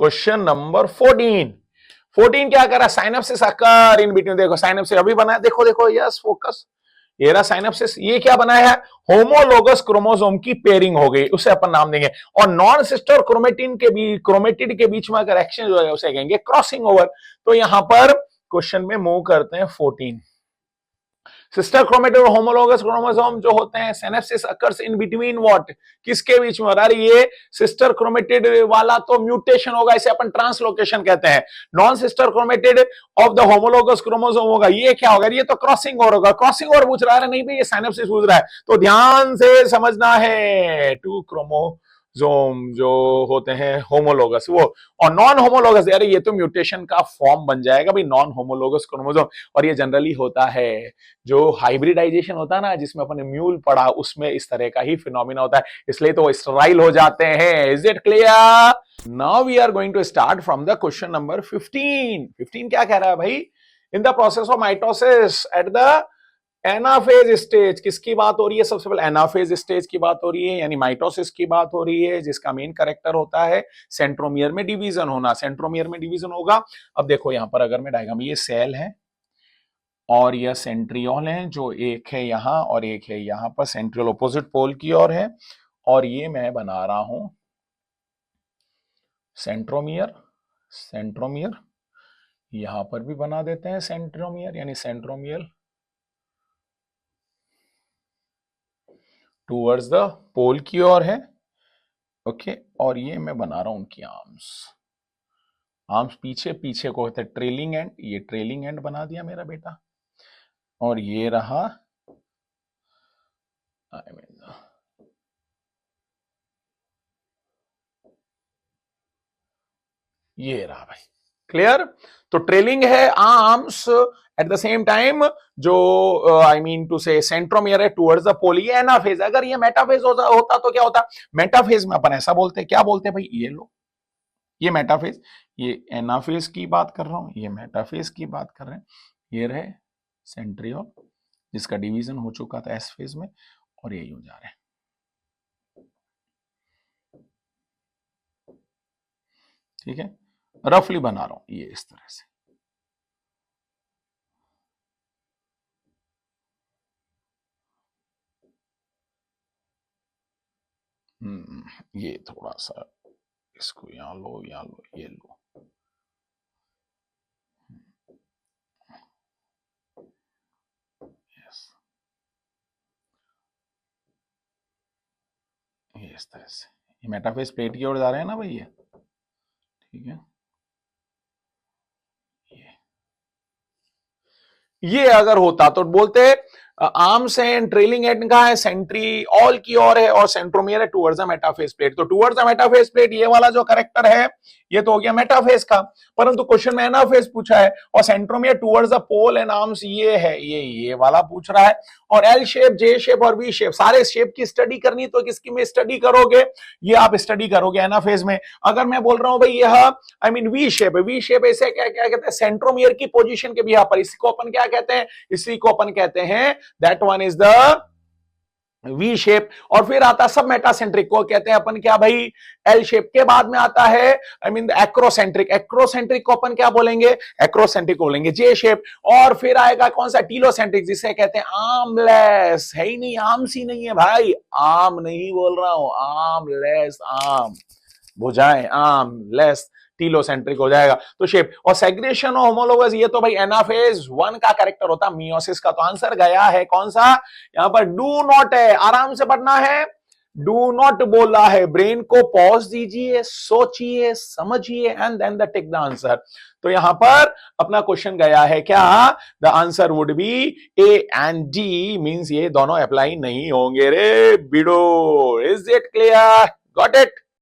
Question number 14 क्या कर रहा है, साइनेप्सिस अकर इन बिटवीन, देखो साइनेप्सिस अभी बना है, देखो देखो, यस फोकस, ये रहा साइनेप्सिस, ये क्या बना है, होमोलोगस क्रोमोसोम की पेयरिंग हो गई, उसे अपन नाम देंगे। और नॉन सिस्टर क्रोमेटिड के बीच में अगर एक्सचेंज हो जाए उसे कहेंगे क्रॉसिंग ओवर। तो यहां पर क्वेश्चन में मूव करते हैं 14। सिस्टर क्रोमेटिड और होमोलोगस क्रोमोसोम जो होते हैं, synapses occurs in between what, किसके बीच में, अरे ये सिस्टर क्रोमेटिड वाला तो म्यूटेशन होगा, इसे अपन ट्रांसलोकेशन कहते हैं। Non sister chromatid of the homologous chromosome होगा, ये क्या होगा, ये तो क्रॉसिंग ओवर होगा। क्रॉसिंग ओवर पूछ रहा है, नहीं भाई ये सिनेप्सिस पूछ रहा है, तो ध्यान से समझना है, टू क्रोमोसोम जो होते हैं होमोलोगस वो, और नॉन होमोलोगस, यार ये तो म्यूटेशन का फॉर्म बन जाएगा भाई, नॉन होमोलोगस क्रोमोसोम। और ये जनरली होता है जो हाइब्रिडाइजेशन होता है ना, जिसमें अपने म्यूल पढ़ा, उसमें इस तरह का ही फिनोमिना होता है, इसलिए तो स्टेराइल हो जाते हैं। Is it clear? Now we are going to start from the question number 15। 15 क्या कह रहा है भाई, in the process of mitosis at the anaphase stage, किसकी बात हो रही है, सबसे पहले एनाफेज स्टेज की बात हो रही है, यानी माइटोसिस की बात हो रही है, जिसका मेन कैरेक्टर होता है सेंट्रोमियर में डिवीजन होना, सेंट्रोमियर में डिवीजन होगा। अब देखो यहां पर अगर मैं डायग्राम, ये सेल है और यह सेंट्रियोल है, जो एक है यहां और एक है यहां पर, सेंट्रियोल ऑपोजिट पोल की ओर है, और ये मैं बना रहा हूं सेंट्रोमियर। सेंट्रोमियर यहां पर भी बना देते हैं सेंट्रोमियर, यानी सेंट्रोमियर टूवर्ड्स द पोल की ओर है, ओके। और ये मैं बना रहा हूं उनकी आर्म्स, आर्म्स पीछे पीछे को होता है ट्रेलिंग एंड, ये ट्रेलिंग एंड बना दिया मेरा बेटा, और ये रहा ये रहा भाई, क्लियर। तो ट्रेलिंग है arms, at the same time जो आई मीन टू से सेंट्रोमियर है टुवर्ड्स द पोल, ये एनाफेज। अगर ये मेटाफेज होता तो क्या होता, मेटाफेज में अपन ऐसा बोलते, क्या बोलते भाई, ये लो, ये मेटाफेज, ये एनाफेज की बात कर रहा हूं, ये मेटाफेज की बात कर रहे हैं। ये रहे सेंट्रियोल, जिसका डिवीजन हो चुका था एस फेज में, और यही हो जा रहे हैं, ठीक है। रफली बना रहा हूं ये इस तरह से, ये थोड़ा सा इसको यहां लो, यहां लो, ये लो, यस, ये इस तरह से, ये मेटाफेज प्लेट की ओर जा रहे हैं ना भाई, ये ठीक है। ये अगर होता तो बोलते आर्म्स एंड ट्रेलिंग एंड का है, सेंट्री ऑल की ओर है, और सेंट्रोमियर है टुवर्ड्स द मेटाफेज प्लेट। तो टुवर्ड्स द मेटाफेज प्लेट ये वाला जो करेक्टर है, ये तो हो गया मेटाफेज का, परंतु क्वेश्चन में एनाफेज पूछा है, और centromere towards the pole and arms ये है, ये वाला पूछ रहा है। और एल शेप, जे शेप और वी शेप, सारे शेप की स्टडी करनी, तो किसकी में स्टडी करोगे, ये आप स्टडी करोगे एनाफेज में। अगर मैं बोल रहा हूं भाई यह आई मीन वी शेप है, वी शेप ऐसे क्या क्या कहते हैं, सेंट्रोमियर की पोजीशन के भी यहां पर, इसको अपन क्या कहते हैं, इसी को अपन कहते हैं, that one is the V shape. और फिर आता सब मेटासेंट्रिक को कहते हैं अपन क्या भाई, एल शेप के बाद में आता है आई मीन एक्रोसेंट्रिक, एक्रोसेंट्रिक को अपन क्या बोलेंगे, एक्रोसेंट्रिक बोलेंगे, जे शेप। और फिर आएगा कौन सा, टीलोसेंट्रिक, जिसे कहते हैं आर्मलेस, है ही नहीं, आर्म्स ही नहीं है भाई, आर्म नहीं बोल रहा हूं, आर्मलेस, आर्म भुजाएं, आर्मलेस, टीलोसेंट्रिक हो जाएगा। तो शेप और सेग्रेशन ऑफ होमोलोगस, ये तो भाई एनाफेज 1 का कैरेक्टर होता, मियोसिस का। तो आंसर गया है कौन सा, यहां पर डू नॉट है, आराम से पढ़ना है, डू नॉट बोला है, ब्रेन को पॉज दीजिए, सोचिए, समझिए, and then the take the answer. तो यहां पर अपना क्वेश्चन गया है क्या, the answer would be A and D, means ये दोनों अप्लाई नहीं होंगे रे बिडो। Is it clear, got it.